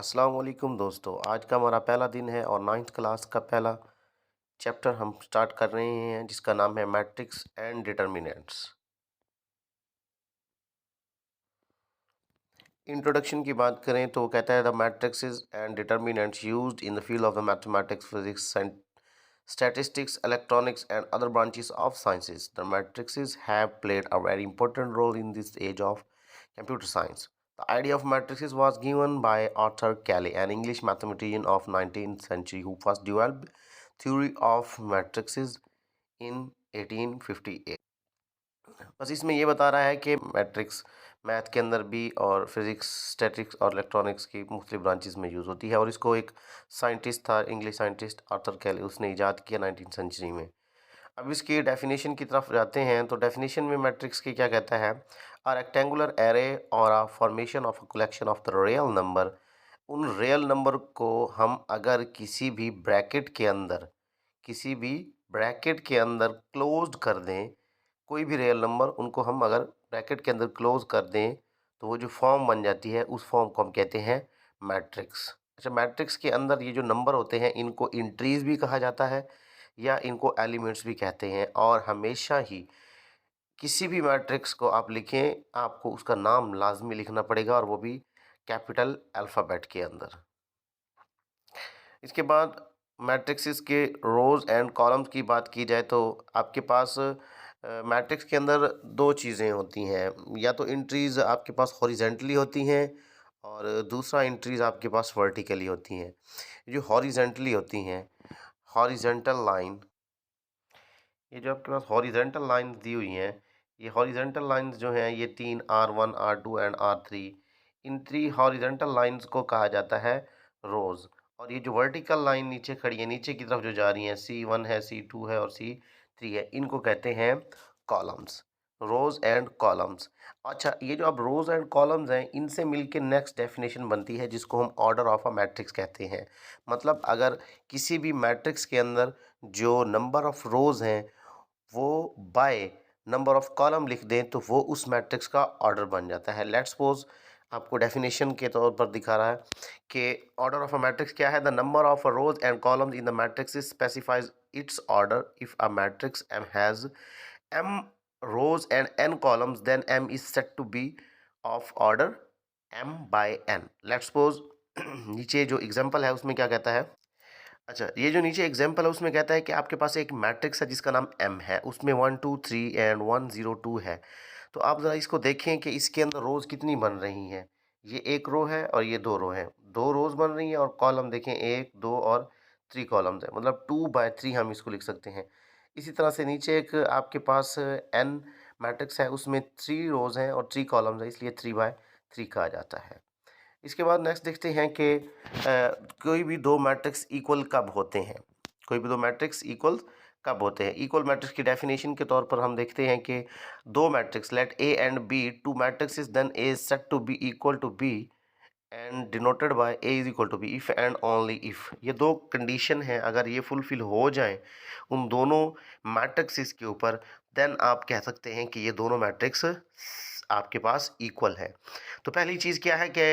अस्सलाम वालेकुम दोस्तों। आज का हमारा पहला दिन है और 9th क्लास का पहला चैप्टर हम स्टार्ट कर रहे हैं जिसका नाम है मैट्रिक्स एंड डिटर्मिनेंट्स। इंट्रोडक्शन की बात करें तो वो कहता है the matrixes and determinants used in the field of the mathematics, physics, statistics, electronics and other branches of sciences. The matrices have played a very important role in this age of computer science. The idea of matrices was given by Arthur Cayley, an English mathematician of 19th century who first developed theory of matrices in 1858. बस इसमें ये बता रहा है कि matrix math के अंदर भी और फिजिक्स, स्टैटिक्स और इलेक्ट्रॉनिक्स की मुख्तलिफ ब्रांचेस में यूज़ होती है और इसको एक साइंटिस्ट था, इंग्लिश साइंटिस्ट आर्थर कैले, उसने इजाद किया 19th सेंचुरी में। अब इसकी डेफिनेशन की तरफ जाते हैं तो डेफिनेशन में मैट्रिक्स की क्या कहता है, अ रेक्टेंगुलर एरे और a formation of a collection of the real number. उन रियल नंबर को हम अगर किसी भी ब्रैकेट के अंदर क्लोज्ड कर दें, कोई भी रियल नंबर उनको हम अगर ब्रैकेट के अंदर क्लोज कर दें तो वो जो फॉर्म बन जाती है उस फॉर्म को हम कहते हैं मैट्रिक्स। अच्छा, मैट्रिक्स के अंदर ये जो नंबर होते हैं इनको इंट्रीज भी कहा जाता है या इनको एलिमेंट्स भी कहते हैं और हमेशा ही किसी भी मैट्रिक्स को आप लिखें आपको उसका नाम लाजमी लिखना पड़ेगा और वो भी कैपिटल अल्फ़ाबेट के अंदर। इसके बाद मैट्रिक्स के रोज़ एंड कॉलम्स की बात की जाए तो आपके पास मैट्रिक्स के अंदर दो चीज़ें होती हैं, या तो एंट्रीज़ आपके पास हॉरिजेंटली होती हैं और दूसरा एंट्रीज़ आपके पास वर्टिकली होती हैं। जो हॉरिजेंटली होती हैं, हॉरिजेंटल लाइन, ये जो आपके पास हॉरिजेंटल लाइंस दी हुई हैं, ये हॉरिजेंटल लाइंस जो हैं ये तीन R1, R2 and R3, in 3 horizontal lines को कहा जाता है रोज़। और ये जो वर्टिकल लाइन नीचे खड़ी है, नीचे की तरफ जो जा रही हैं, C1 है, C2 है और C3 है, इनको कहते हैं कॉलम्स, रोज़ एंड कॉलम्स। अच्छा, ये जो अब रोज़ एंड कॉलम्स हैं इनसे मिलके नेक्स्ट डेफिनेशन बनती है जिसको हम ऑर्डर ऑफ अ मैट्रिक्स कहते हैं। मतलब अगर किसी भी मैट्रिक्स के अंदर जो नंबर ऑफ रोज़ हैं वो बाय नंबर ऑफ कॉलम लिख दें तो वो उस मैट्रिक्स का ऑर्डर बन जाता है। लेट्स सपोज आपको डेफिनेशन के तौर पर दिखा रहा है कि ऑर्डर ऑफ अ मैट्रिक्स क्या है, the number of rows and columns in the matrix specifies its order. If a matrix M has M rows and N columns then M is said to be of order M by N. Let's suppose नीचे जो example है उसमें क्या कहता है, अच्छा, ये जो नीचे एग्जाम्पल है उसमें कहता है कि आपके पास एक मैट्रिक्स है जिसका नाम एम है, उसमें 1 2 3 एंड 1 0 2 है। तो आप ज़रा इसको देखें कि इसके अंदर रोज़ कितनी बन रही हैं। ये एक रो है और ये दो रो हैं, दो रोज़ बन रही हैं और कॉलम देखें 1 2 और 3 कॉलम्स है, मतलब 2/3 हम इसको लिख सकते हैं। इसी तरह से नीचे एक आपके पास एन मैट्रिक्स है, उसमें 3 रोज़ हैं और 3 कॉलम्स है, इसलिए 3/3 कहा जाता है। इसके बाद नेक्स्ट देखते हैं कि कोई भी दो मैट्रिक्स इक्वल कब होते हैं, कोई भी दो मैट्रिक्स इक्वल कब होते हैं। इक्वल मैट्रिक्स की डेफिनेशन के तौर पर हम देखते हैं कि दो matrix let A and B, two matrix then A is said to be equal to B and denoted by A is equal to B if and only if. ये दो कंडीशन हैं, अगर ये फुलफिल हो जाएं उन दोनों मैट्रिक्स के ऊपर, देन आप कह सकते हैं कि ये दोनों मैट्रिक्स आपके पास इक्वल है। तो पहली चीज़ क्या है कि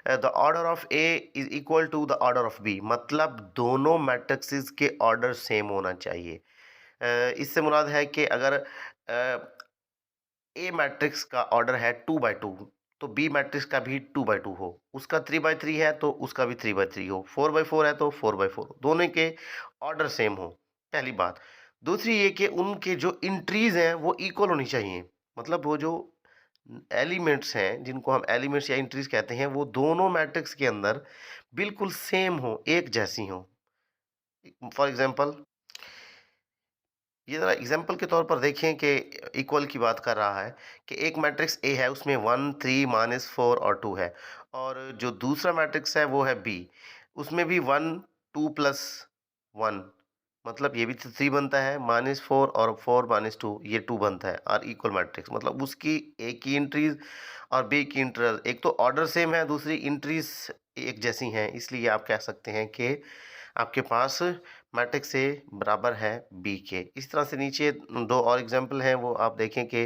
the order of A is equal to the order of B, मतलब दोनों मैट्रिक्स के ऑर्डर सेम होना चाहिए। इससे मुराद है कि अगर ए मैट्रिक्स का ऑर्डर है 2/2 तो बी मैट्रिक्स का भी 2/2 हो, उसका 3/3 है तो उसका भी 3/3 हो, 4/4 है तो 4/4 हो, दोनों के ऑर्डर सेम हो, पहली बात। दूसरी ये कि उनके जो इंट्रीज हैं वो इक्वल होनी चाहिए, मतलब वो जो एलिमेंट्स हैं जिनको हम एलिमेंट्स या इंट्रीज कहते हैं वो दोनों मैट्रिक्स के अंदर बिल्कुल सेम हो, एक जैसी हो। फॉर एग्जांपल, ये ज़रा एग्जाम्पल के तौर पर देखें कि इक्वल की बात कर रहा है कि एक मैट्रिक्स ए है उसमें 1 3 -4 और 2 है, और जो दूसरा मैट्रिक्स है वो है बी, उसमें भी 1 2 + 1, मतलब ये भी 3 बनता है, -4 और 4 - 2 ये 2 बनता है, और इक्वल मैट्रिक्स मतलब उसकी ए की इंट्रीज और बी की इंट्रीज, एक तो ऑर्डर सेम है, दूसरी इंट्रीज एक जैसी हैं, इसलिए आप कह सकते हैं कि आपके पास मैट्रिक्स ए बराबर है बी के। इस तरह से नीचे दो और एग्जांपल हैं, वो आप देखें कि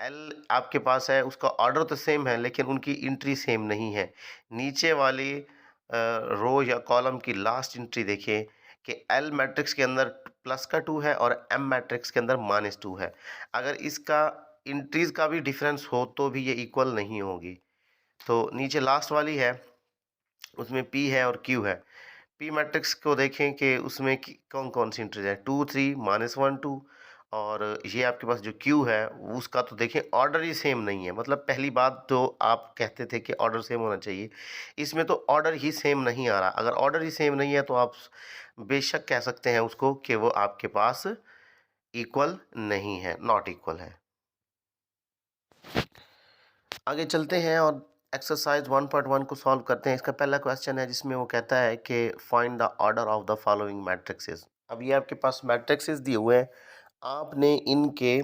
एल आपके पास है, उसका ऑर्डर तो सेम है लेकिन उनकी एंट्री सेम नहीं है। नीचे वाली रो या कॉलम की लास्ट एंट्री देखें कि एल मैट्रिक्स के अंदर प्लस का 2 है और एम मैट्रिक्स के अंदर -2 है। अगर इसका एंट्रीज़ का भी डिफरेंस हो तो भी ये इक्वल नहीं होगी। तो नीचे लास्ट वाली है, उसमें पी है और क्यू है। पी मैट्रिक्स को देखें कि उसमें कौन-कौन सी एंट्रीज़ है, 2, 3, -1, 2 और ये आपके पास जो क्यू है उसका तो देखें ऑर्डर ही सेम नहीं है। मतलब पहली बात तो आप कहते थे कि ऑर्डर सेम होना चाहिए, इसमें तो ऑर्डर ही सेम नहीं आ रहा। अगर ऑर्डर ही सेम नहीं है तो आप बेशक कह सकते हैं उसको कि वो आपके पास इक्वल नहीं है, नॉट इक्वल है। आगे चलते हैं और एक्सरसाइज 1.1 को सॉल्व करते हैं। इसका पहला क्वेश्चन है जिसमें वो कहता है कि find the order of the following matrixes. अब ये आपके पास मैट्रिक्सेस दिए हुए हैं, आपने इनके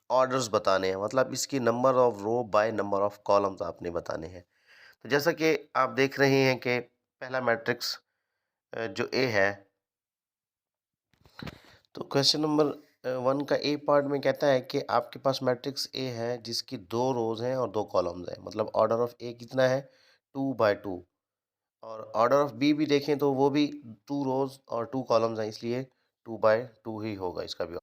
ऑर्डर्स बताने हैं, मतलब इसकी number of row by number of columns आपने बताने हैं। तो जैसा कि आप देख रहे हैं कि पहला मैट्रिक्स जो ए है, तो क्वेश्चन नंबर 1 का ए पार्ट में कहता है कि आपके पास मैट्रिक्स ए है जिसकी 2 रोज़ हैं और 2 कॉलम्स हैं। मतलब ऑर्डर ऑफ ए कितना है? 2/2। और ऑर्डर ऑफ बी भी देखें तो वो भी 2 रोज़ और 2 कॉलम्स हैं, इसलिए 2/2 ही होगा इसका भी।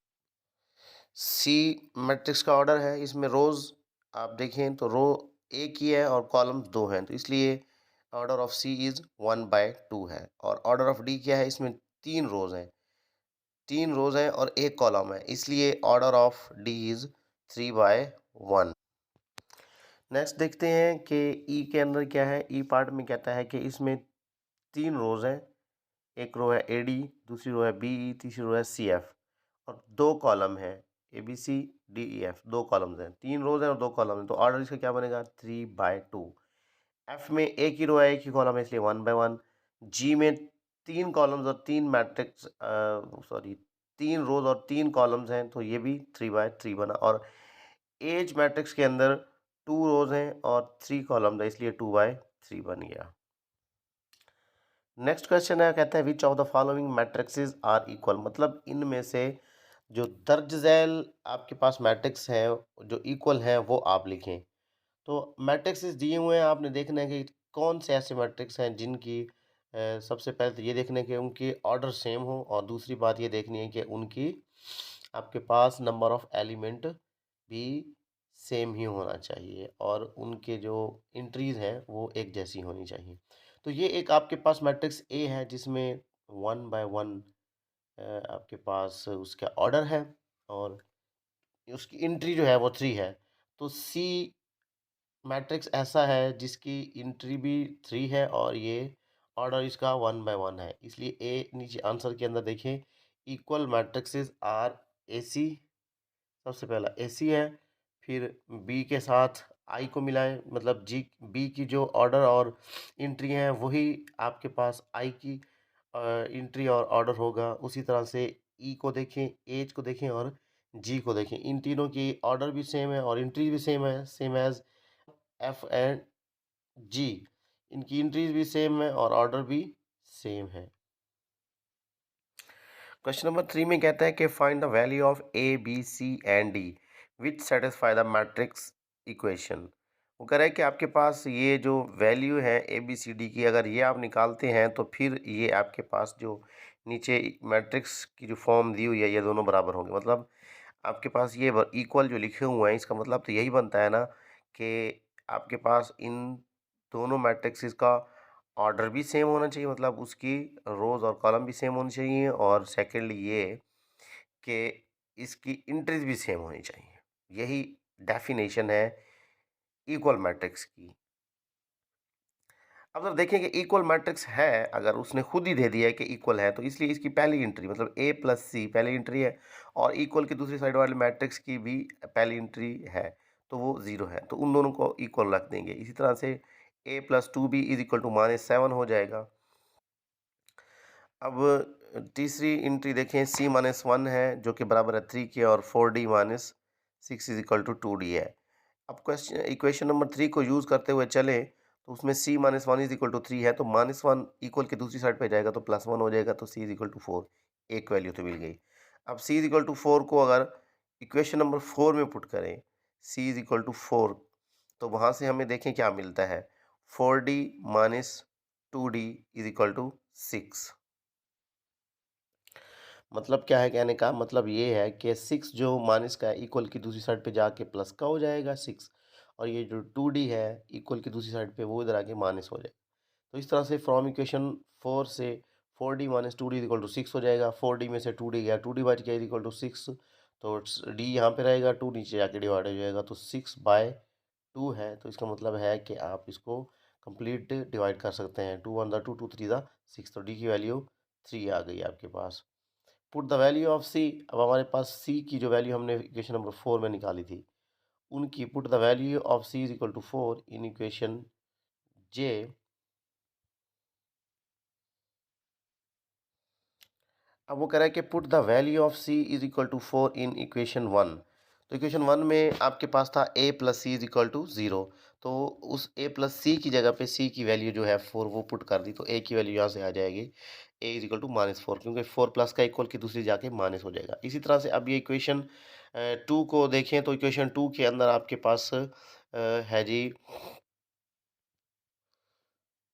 सी मैट्रिक्स का ऑर्डर है, इसमें रोज़ आप देखें तो रो एक ही है और कॉलम्स 2 हैं, तो इसलिए ऑर्डर ऑफ सी इज़ 1/2 है। और ऑर्डर ऑफ डी क्या है? इसमें 3 रोज़ हैं, 3 रोज़ हैं और 1 कॉलम है, इसलिए order of D is 3/1। Next देखते हैं कि ई के अंदर क्या है। ई पार्ट में कहता है कि इसमें 3 रोज़ हैं, एक रो है ए डी, दूसरी रो है बी ई, तीसरी रो है सी एफ और 2 कॉलम हैं A B C D E F, 2 columns हैं, 3 रोज़ हैं और 2 कॉलम हैं, तो ऑर्डर इसका क्या बनेगा? 3/2। एफ में एक ही रो है, एक ही कॉलम है, इसलिए 1/1। जी में 3 कॉलम्स और 3 मैट्रिक्स सॉरी 3 रोज़ और 3 कॉलम्स हैं, तो ये भी 3/3 बना। और एज मैट्रिक्स के अंदर 2 रोज़ हैं और 3 कॉलम्स हैं, इसलिए 2/3 बन गया। नेक्स्ट क्वेश्चन है, कहता है which of the following matrices are equal. मतलब इनमें से जो दर्ज झैल आपके पास मैट्रिक्स हैं जो इक्वल हैं वो आप लिखें। तो मैट्रिक्सेस दिए हुए हैं, आपने देखना है कि कौन से ऐसे मैट्रिक्स हैं जिनकी सबसे पहले तो ये देखना है कि उनके ऑर्डर सेम हो और दूसरी बात ये देखनी है कि उनकी आपके पास नंबर ऑफ एलिमेंट भी सेम ही होना चाहिए और उनके जो एंट्रीज हैं वो एक जैसी होनी चाहिए। तो ये एक आपके पास मैट्रिक्स ए है जिसमें 1/1 आपके पास उसका ऑर्डर है और उसकी एंट्री जो है वो 3 है। तो सी मैट्रिक्स ऐसा है जिसकी एंट्री भी 3 है और ये ऑर्डर इसका 1/1 है। इसलिए ए नीचे आंसर के अंदर देखें, इक्वल मैट्रिक्सेस आर एसी, सबसे पहला एसी है, फिर बी के साथ आई को मिलाएं, मतलब जी बी की जो ऑर्डर और एंट्री हैं वही आपके पास आई की एंट्री और ऑर्डर होगा। उसी तरह से ई को देखें, एच को देखें और जी को देखें, इन तीनों की ऑर्डर भी सेम है और एंट्री भी सेम है, सेम एज एफ एंड जी। इनकी एंट्रीज भी सेम है और ऑर्डर भी सेम है। क्वेश्चन नंबर 3 में कहता है कि find the value of A B C and D which satisfy the matrix equation. वो कह रहा है कि आपके पास ये जो वैल्यू है ए बी सी डी की, अगर ये आप निकालते हैं तो फिर ये आपके पास जो नीचे मैट्रिक्स की जो फॉर्म दी हुई है ये दोनों बराबर होंगे। मतलब आपके पास ये इक्वल जो लिखे हुए हैं, इसका मतलब तो यही बनता है ना कि आपके पास इन दोनों मैट्रिक्स का ऑर्डर भी सेम होना चाहिए, मतलब उसकी रोज़ और कॉलम भी सेम होनी चाहिए और सेकेंडली ये कि इसकी एंट्रीज भी सेम होनी चाहिए। यही डेफिनेशन है इक्वल मैट्रिक्स की। अब जब देखें कि इक्वल मैट्रिक्स है, अगर उसने खुद ही दे दिया है कि इक्वल है, तो इसलिए इसकी पहली एंट्री मतलब ए प्लस सी पहली एंट्री है और इक्वल की दूसरी साइड वाले मैट्रिक्स की भी पहली एंट्री है, तो वो 0 है, तो उन दोनों को इक्वल रख देंगे। इसी तरह से a plus 2b is equal to -7 हो जाएगा। अब तीसरी एंट्री देखें, c -1 है जो कि बराबर है 3 के और 4d-6 is equal to 2d है। अब क्वेश्चन इक्वेशन नंबर 3 को यूज़ करते हुए चले तो उसमें c -1 इज इक्वल टू 3 है, तो -1 इक्वल के दूसरी साइड पे जाएगा तो +1 हो जाएगा, तो c इज इक्वल टू 4, एक वैल्यू तो मिल गई। अब c इज इक्वल टू 4 को अगर इक्वेशन नंबर 4 में पुट करें, c इज इक्वल टू 4, तो वहाँ से हमें देखें क्या मिलता है, 4d 2d is equal to 6। मतलब क्या है कहने का मतलब ये है कि 6 जो माइनस का है इक्वल की दूसरी साइड पे जाके प्लस का हो जाएगा 6, और ये जो 2d है इक्वल की दूसरी साइड पे वो इधर आके माइनस हो जाएगा। तो इस तरह से फ्रॉम इक्वेशन 4 से 4d minus 2d equal to 6 हो जाएगा। 4d में से 2d गया, 2d बच गया इक्वल टू 6, तो d यहाँ पे रहेगा, 2 नीचे जाके डिवाइड हो जाएगा, तो 6/2 है। तो इसका मतलब है कि आप इसको कंप्लीट डिवाइड कर सकते हैं। 2 1 2 2 3 6, तो d की वैल्यू 3 आ गई आपके पास। Put the value of c, अब हमारे पास c की जो वैल्यू हमने इक्वेशन नंबर 4 में निकाली थी, उनकी put the value of c is equal to 4 in equation j। अब वो कह रहा है कि put the value of c is equal to 4 in equation 1। तो इक्वेशन 1 में आपके पास था a plus C is equal to 0, तो उस a प्लस सी की जगह पे c की वैल्यू जो है 4 वो पुट कर दी, तो a की वैल्यू यहाँ से आ जाएगी a इज इक्वल टू -4, क्योंकि 4 प्लस का इक्वल की दूसरी जाके माइनस हो जाएगा। इसी तरह से अब ये इक्वेशन 2 को देखें, तो इक्वेशन 2 के अंदर आपके पास है जी,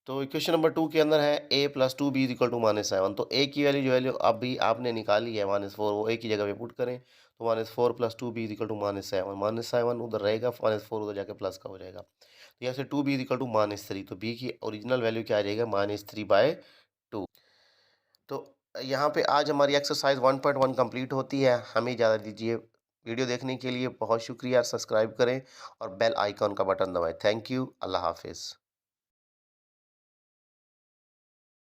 तो इक्वेशन नंबर 2 के अंदर है a plus 2b is equal to -7। तो a की वैल्यू जो वैल्यू अभी आपने निकाली है -4, वो a की जगह पे पुट करें, तो -4 plus 2b is equal to -7, -7 उधर रहेगा, -4 उधर जाके प्लस का हो जाएगा। तो यहाँ से 2b इज इक्वल टू -3, तो b की ओरिजिनल वैल्यू क्या आ जाएगा, -3/2। तो यहाँ पे आज हमारी एक्सरसाइज 1.1 कंप्लीट होती है। हमें इजाज़त दीजिए। वीडियो देखने के लिए बहुत शुक्रिया। सब्सक्राइब करें और बेल आइकॉन का बटन दबाएं। Thank you. अल्लाह हाफिज़।